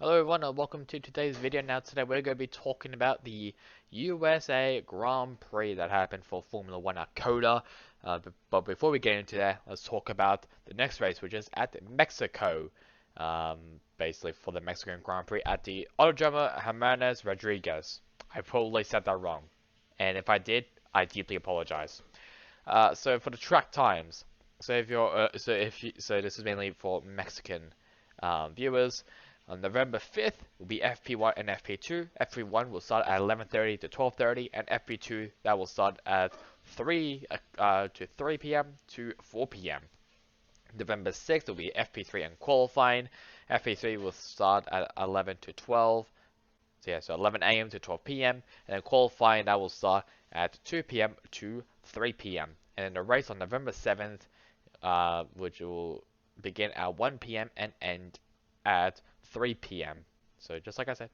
Hello everyone and welcome to today's video. Now today we're going to be talking about the USA Grand Prix that happened for Formula 1 at Coda. But before we get into that, let's talk about the next race, which is at Mexico. Basically for the Mexican Grand Prix at the Autodromo Jimenez Rodriguez. I probably said that wrong, and if I did, I deeply apologize. So for the track times, so this is mainly for Mexican viewers. On November 5th will be FP1 and FP2. FP1 will start at 11:30 to 12:30, and FP2 that will start at 3 p.m. to 4 p.m. November 6th will be FP3 and qualifying. FP3 will start at 11 to 12. So 11 a.m. to 12 p.m. and then qualifying that will start at 2 p.m. to 3 p.m. And then the race on November 7th, which will begin at 1 p.m. and end at 3 p.m. So just like I said,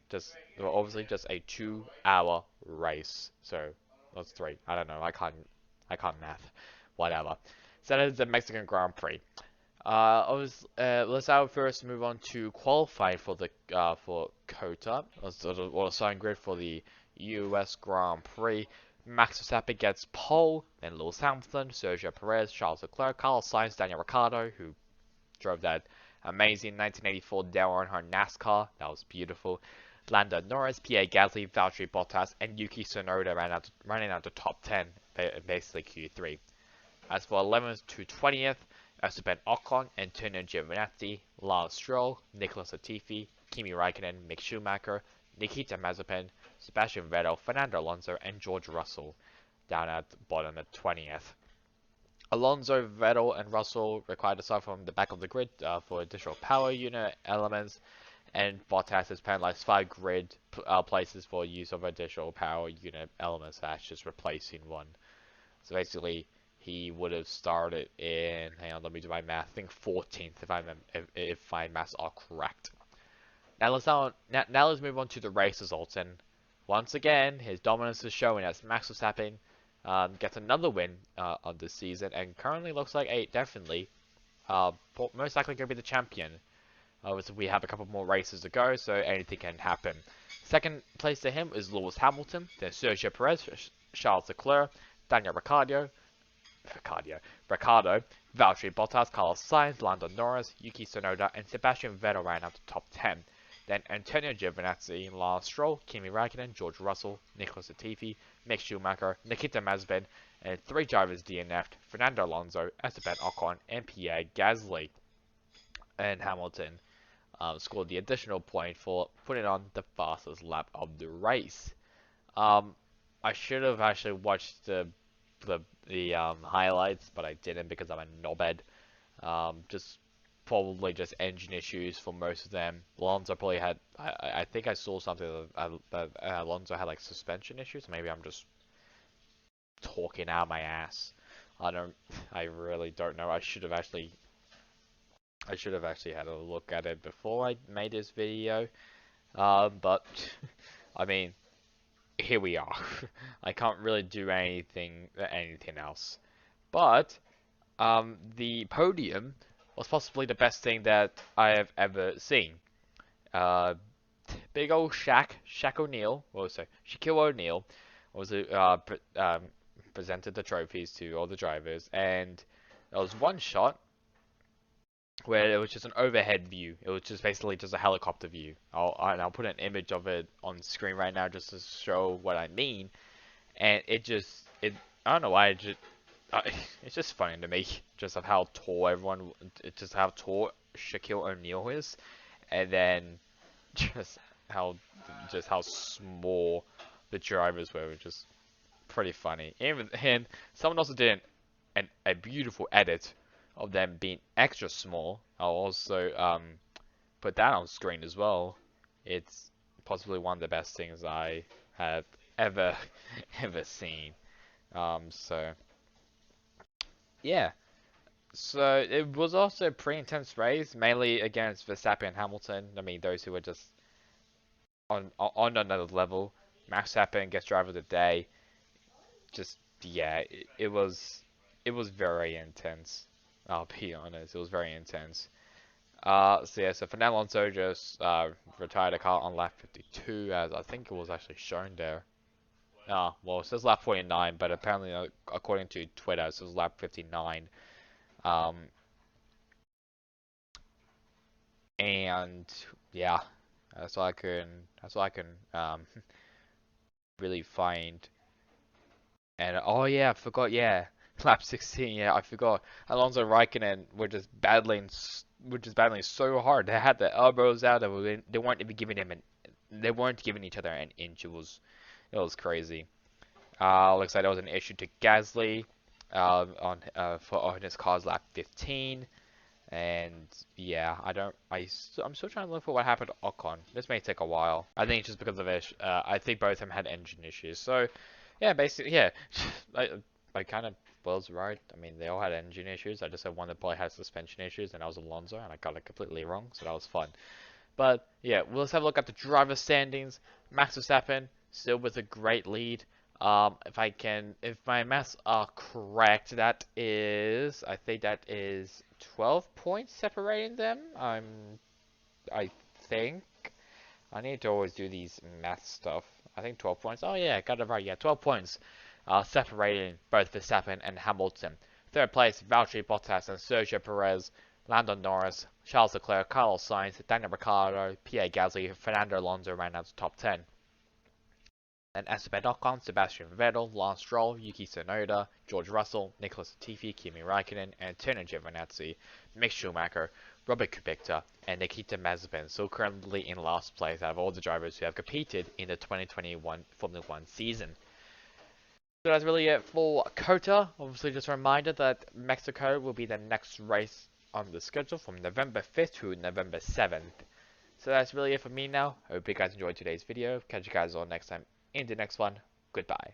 obviously just a 2-hour race. So that's 3. I don't know. I can't math. Whatever. So that is the Mexican Grand Prix. Let's first move on to qualifying for the for COTA, or the starting grid for the US Grand Prix. Max Verstappen gets pole, then Lewis Hamilton, Sergio Perez, Charles Leclerc, Carlos Sainz, Daniel Ricciardo, who drove that amazing 1984 Dale Earnhardt NASCAR. That was beautiful. Lando Norris, Pierre Gasly, Valtteri Bottas, and Yuki Tsunoda running out the top 10, basically Q3. As for 11th to 20th, Esteban Ocon, Antonio Giovinazzi, Lance Stroll, Nicholas Latifi, Kimi Raikkonen, Mick Schumacher, Nikita Mazepin, Sebastian Vettel, Fernando Alonso, and George Russell down at the bottom at 20th. Alonso, Vettel, and Russell required to start from the back of the grid for additional power unit elements, and Bottas has penalized 5 grid places for use of additional power unit elements. That's just replacing one. So basically, he would have started in, hang on, let me do my math, I think 14th if my maths are correct. Now let's move on to the race results, and once again, his dominance is showing as Max Verstappen gets another win of this season, and currently looks like definitely most likely going to be the champion. So we have a couple more races to go, so anything can happen. Second place to him is Lewis Hamilton, then Sergio Perez, Charles Leclerc, Daniel Ricciardo, Valtteri Bottas, Carlos Sainz, Lando Norris, Yuki Tsunoda, and Sebastian Vettel ran out the top 10. Then Antonio Giovinazzi, Lance Stroll, Kimi Raikkonen, George Russell, Nicholas Latifi, Mick Schumacher, Nikita Mazepin, and 3 drivers DNF'd: Fernando Alonso, Esteban Ocon, and Pierre Gasly. And Hamilton scored the additional point for putting on the fastest lap of the race. I should have actually watched the highlights, but I didn't because I'm a knobhead. Probably just engine issues for most of them. Alonso probably had. I think I saw something that Alonso had like suspension issues. Maybe I'm just talking out my ass. I really don't know. I should have actually had a look at it before I made this video. But I mean, here we are. I can't really do anything else. But the podium was possibly the best thing that I have ever seen. Big old Shaquille O'Neal presented the trophies to all the drivers, and there was one shot where it was just an overhead view. It was just basically just a helicopter view. I'll put an image of it on screen right now just to show what I mean. And I don't know why, it's just funny to me, just of how tall Shaquille O'Neal is, and then just how small the drivers were, which is pretty funny. And someone also did a beautiful edit of them being extra small. I'll also put that on screen as well. It's possibly one of the best things I have ever seen. So yeah. So it was also a pretty intense race, mainly against Verstappen and Hamilton. I mean, those who were just on another level. Max Verstappen gets driver of the day. Just yeah, it was very intense. I'll be honest, it was very intense. So yeah, so Fernando Alonso just retired a car on lap 52, as I think it was actually shown there. Well, it says lap 49, but apparently, according to Twitter, it says lap 59. Um, and yeah, that's all I can. That's all I can really find. And oh yeah, I forgot. Yeah, lap 16. Yeah, I forgot. Alonso Raikkonen were just battling so hard. They had their elbows out. They weren't even giving him they weren't giving each other an inch. It was crazy. Looks like there was an issue to Gasly on his car's lap 15. And yeah, I'm still trying to look for what happened to Ocon. This may take a while. I think it's just because of I think both of them had engine issues. So yeah, basically yeah, I kind of was right. I mean, they all had engine issues. I just said one that probably had suspension issues, and that was Alonso, and I got it completely wrong. So that was fun. But yeah, let's have a look at the driver standings. Max Verstappen still with a great lead. If my maths are correct, I think that is 12 points separating them. I think. I need to always do these math stuff. I think 12 points. Oh yeah, got it right. Yeah, 12 points. Separating both Verstappen and Hamilton. Third place, Valtteri Bottas and Sergio Perez. Lando Norris, Charles Leclerc, Carlos Sainz, Daniel Ricciardo, Pierre Gasly, Fernando Alonso ran out the top 10. And Esteban Ocon, Sebastian Vettel, Lance Stroll, Yuki Tsunoda, George Russell, Nicholas Latifi, Kimi Raikkonen, Antonio Giovinazzi, Mick Schumacher, Robert Kubica, and Nikita Mazepin, so currently in last place out of all the drivers who have competed in the 2021 Formula 1 season. So that's really it for COTA. Obviously, just a reminder that Mexico will be the next race on the schedule from November 5th to November 7th. So that's really it for me now. I hope you guys enjoyed today's video. Catch you guys all next time in the next one. Goodbye.